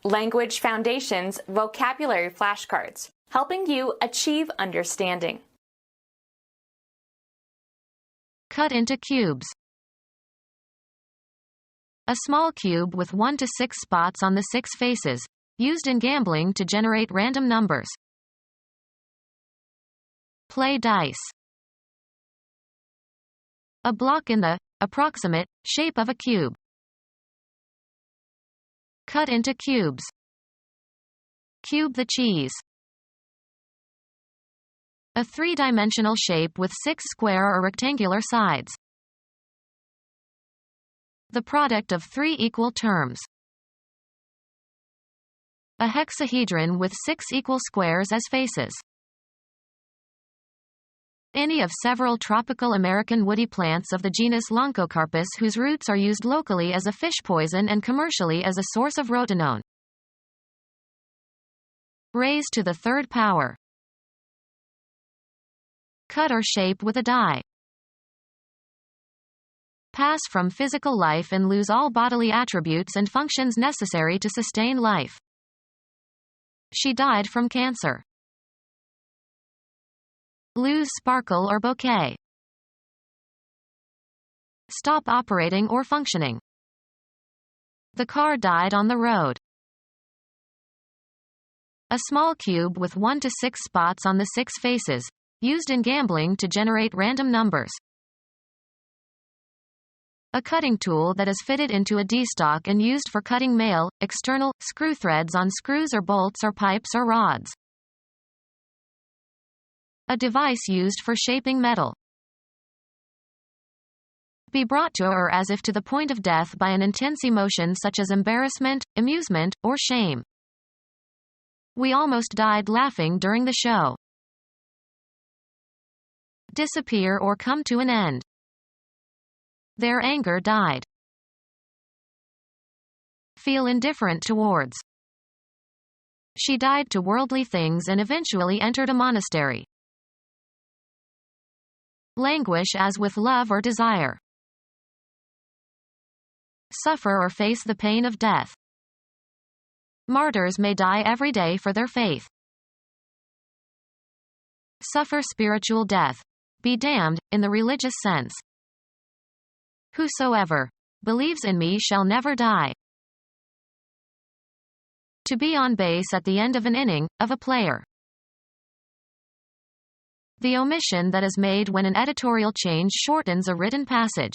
Language Foundations Vocabulary Flashcards, helping you achieve understanding. Cut into cubes. A small cube with 1 to 6 spots on the 6 faces, used in gambling to generate random numbers. Play dice. A block in the approximate shape of a cube. Cut into cubes. Cube the cheese. A three-dimensional shape with 6 square or rectangular sides. The product of 3 equal terms. A hexahedron with 6 equal squares as faces. Any of several tropical American woody plants of the genus Loncocarpus whose roots are used locally as a fish poison and commercially as a source of rotenone. Raised to the third power. Cut or shape with a die. Pass from physical life and lose all bodily attributes and functions necessary to sustain life. She died from cancer. Lose sparkle or bouquet. Stop operating or functioning. The car died on the road. A small cube with 1 to 6 spots on the 6 faces, used in gambling to generate random numbers. A cutting tool that is fitted into a D-stock and used for cutting male, external, screw threads on screws or bolts or pipes or rods. A device used for shaping metal. Be brought to or as if to the point of death by an intense emotion such as embarrassment, amusement, or shame. We almost died laughing during the show. Disappear or come to an end. Their anger died. Feel indifferent towards. She died to worldly things and eventually entered a monastery. Languish as with love or desire. Suffer or face the pain of death. Martyrs may die every day for their faith. Suffer spiritual death. Be damned, in the religious sense. Whosoever believes in me shall never die. To be on base at the end of an inning, of a player. The omission that is made when an editorial change shortens a written passage.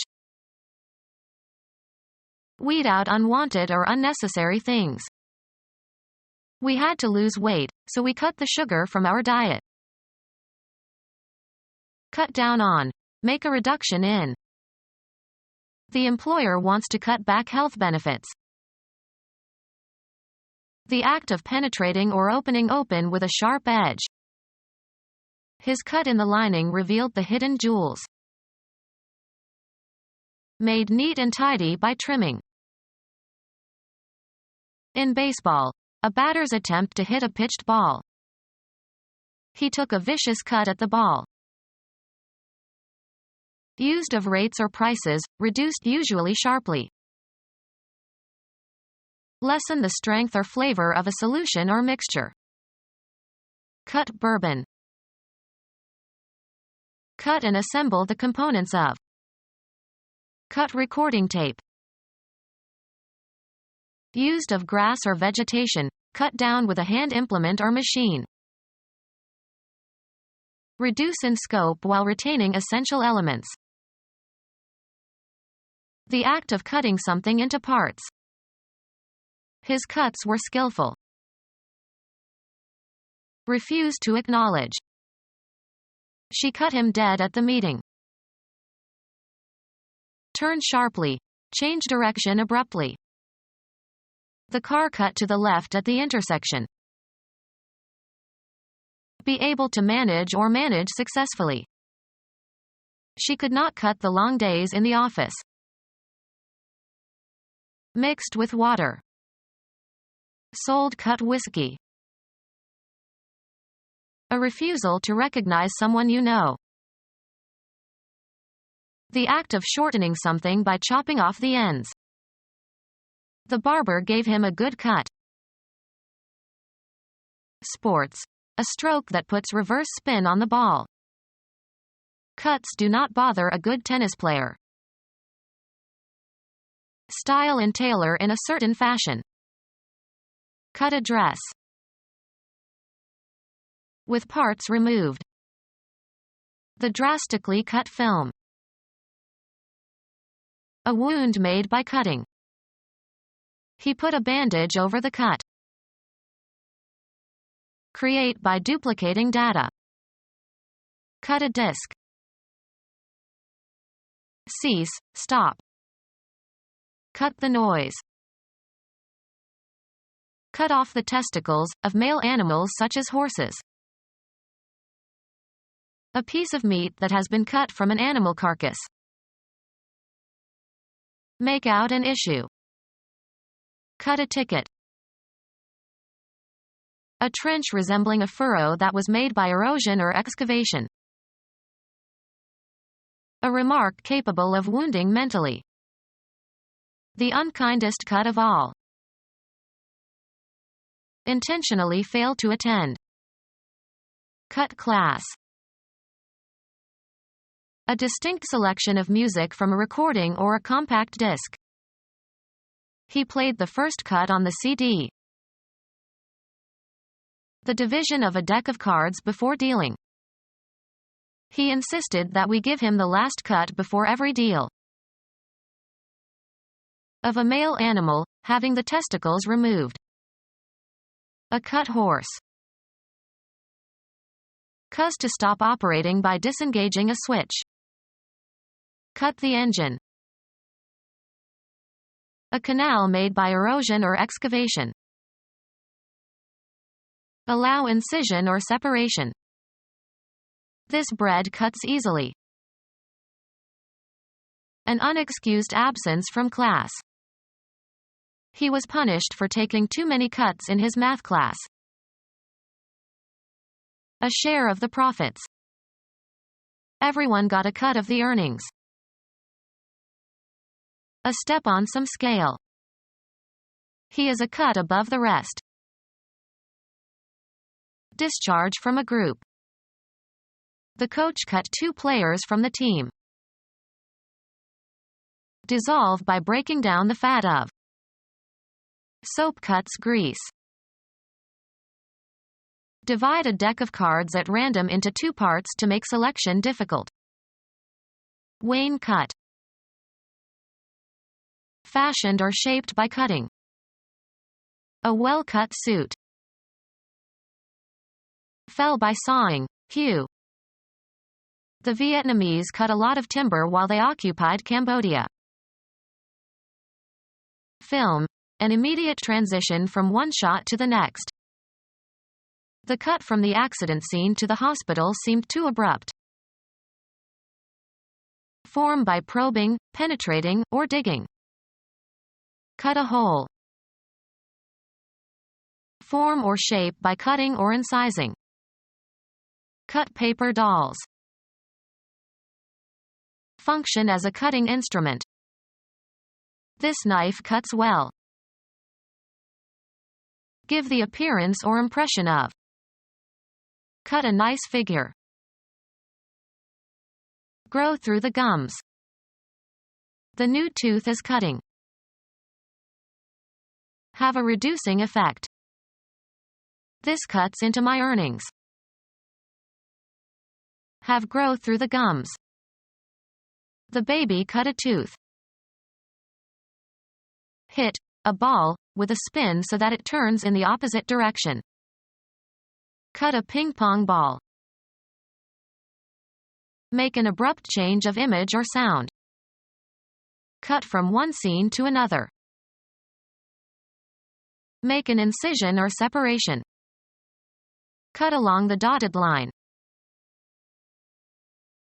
Weed out unwanted or unnecessary things. We had to lose weight, so we cut the sugar from our diet. Cut down on. Make a reduction in. The employer wants to cut back health benefits. The act of penetrating or opening open with a sharp edge. His cut in the lining revealed the hidden jewels. Made neat and tidy by trimming. In baseball, a batter's attempt to hit a pitched ball. He took a vicious cut at the ball. Used of rates or prices, reduced usually sharply. Lessen the strength or flavor of a solution or mixture. Cut bourbon. Cut and assemble the components of. Cut recording tape. Used of grass or vegetation, cut down with a hand implement or machine. Reduce in scope while retaining essential elements. The act of cutting something into parts. His cuts were skillful. Refuse to acknowledge. She cut him dead at the meeting. Turn sharply. Change direction abruptly. The car cut to the left at the intersection. Be able to manage or manage successfully. She could not cut the long days in the office. Mixed with water. Sold cut whiskey. A refusal to recognize someone you know. The act of shortening something by chopping off the ends. The barber gave him a good cut. Sports. A stroke that puts reverse spin on the ball. Cuts do not bother a good tennis player. Style and tailor in a certain fashion. Cut a dress. With parts removed. The drastically cut film. A wound made by cutting. He put a bandage over the cut. Create by duplicating data. Cut a disk. Cease, stop. Cut the noise. Cut off the testicles of male animals such as horses. A piece of meat that has been cut from an animal carcass. Make out an issue. Cut a ticket. A trench resembling a furrow that was made by erosion or excavation. A remark capable of wounding mentally. The unkindest cut of all. Intentionally fail to attend. Cut class. A distinct selection of music from a recording or a compact disc. He played the first cut on the CD. The division of a deck of cards before dealing. He insisted that we give him the last cut before every deal. Of a male animal, having the testicles removed. A cut horse. Cuss to stop operating by disengaging a switch. Cut the engine. A canal made by erosion or excavation. Allow incision or separation. This bread cuts easily. An unexcused absence from class. He was punished for taking too many cuts in his math class. A share of the profits. Everyone got a cut of the earnings. A step on some scale. He is a cut above the rest. Discharge from a group. The coach cut 2 players from the team. Dissolve by breaking down the fat of. Soap cuts grease. Divide a deck of cards at random into 2 parts to make selection difficult. Wayne cut. Fashioned or shaped by cutting. A well-cut suit. Fell by sawing, hew. The Vietnamese cut a lot of timber while they occupied Cambodia. Film. An immediate transition from one shot to the next. The cut from the accident scene to the hospital seemed too abrupt. Form by probing, penetrating, or digging. Cut a hole. Form or shape by cutting or incising. Cut paper dolls. Function as a cutting instrument. This knife cuts well. Give the appearance or impression of. Cut a nice figure. Grow through the gums. The new tooth is cutting. Have a reducing effect. This cuts into my earnings. Have growth through the gums. The baby cut a tooth. Hit a ball with a spin so that it turns in the opposite direction. Cut a ping pong ball. Make an abrupt change of image or sound. Cut from one scene to another. Make an incision or separation. Cut along the dotted line.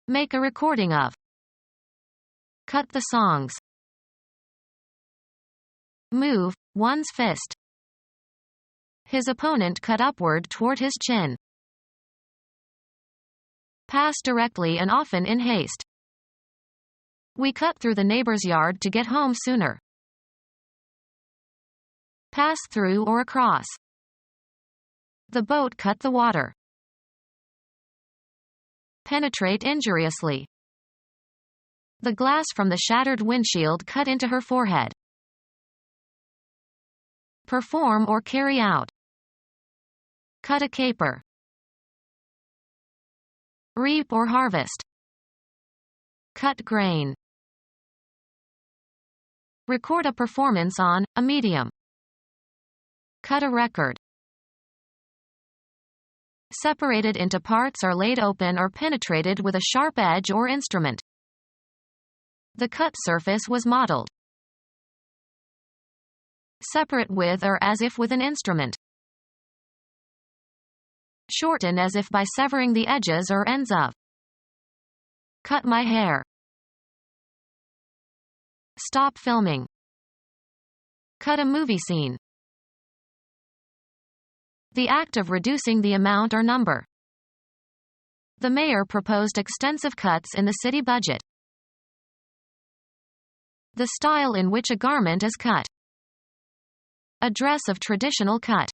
Make a recording of. Cut the songs. Move one's fist. His opponent cut upward toward his chin. Pass directly and often in haste. We cut through the neighbor's yard to get home sooner. Pass through or across. The boat cut the water. Penetrate injuriously. The glass from the shattered windshield cut into her forehead. Perform or carry out. Cut a caper. Reap or harvest. Cut grain. Record a performance on a medium. Cut a record. Separated into parts or laid open or penetrated with a sharp edge or instrument. The cut surface was modeled. Separate with or as if with an instrument. Shorten as if by severing the edges or ends of. Cut my hair. Stop filming. Cut a movie scene. The act of reducing the amount or number. The mayor proposed extensive cuts in the city budget. The style in which a garment is cut. A dress of traditional cut.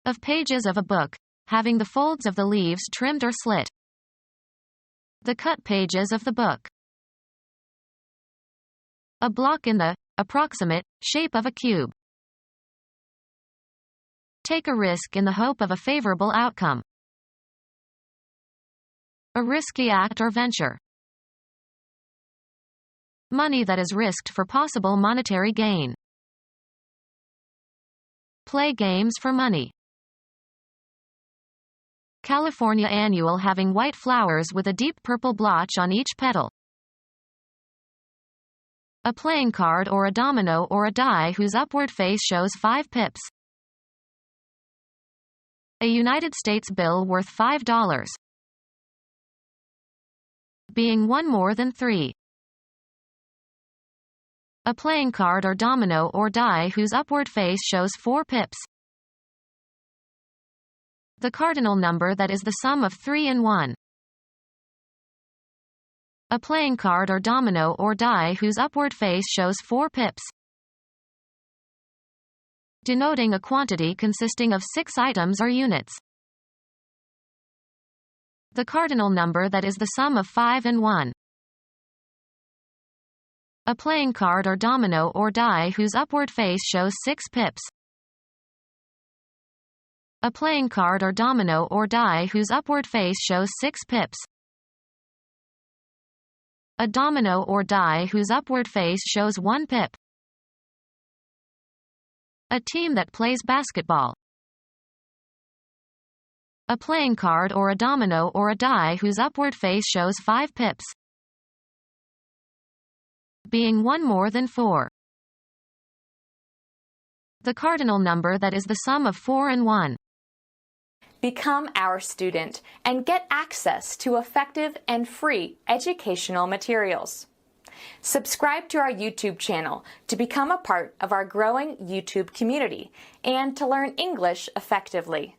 Of pages of a book, having the folds of the leaves trimmed or slit. The cut pages of the book. A block in the approximate shape of a cube. Take a risk in the hope of a favorable outcome. A risky act or venture. Money that is risked for possible monetary gain. Play games for money. California annual having white flowers with a deep purple blotch on each petal. A playing card or a domino or a die whose upward face shows 5 pips. A United States bill worth $5. Being one more than 3. A playing card or domino or die whose upward face shows 4 pips. The cardinal number that is the sum of 3 and 1. A playing card or domino or die whose upward face shows 4 pips. Denoting a quantity consisting of 6 items or units. The cardinal number that is the sum of 5 and 1. A playing card or domino or die whose upward face shows 6 pips. A playing card or domino or die whose upward face shows 6 pips. A domino or die whose upward face shows 1 pip. A team that plays basketball. A playing card or a domino or a die whose upward face shows 5 pips. Being one more than 4. The cardinal number that is the sum of 4 and 1. Become our student and get access to effective and free educational materials. Subscribe to our YouTube channel to become a part of our growing YouTube community and to learn English effectively.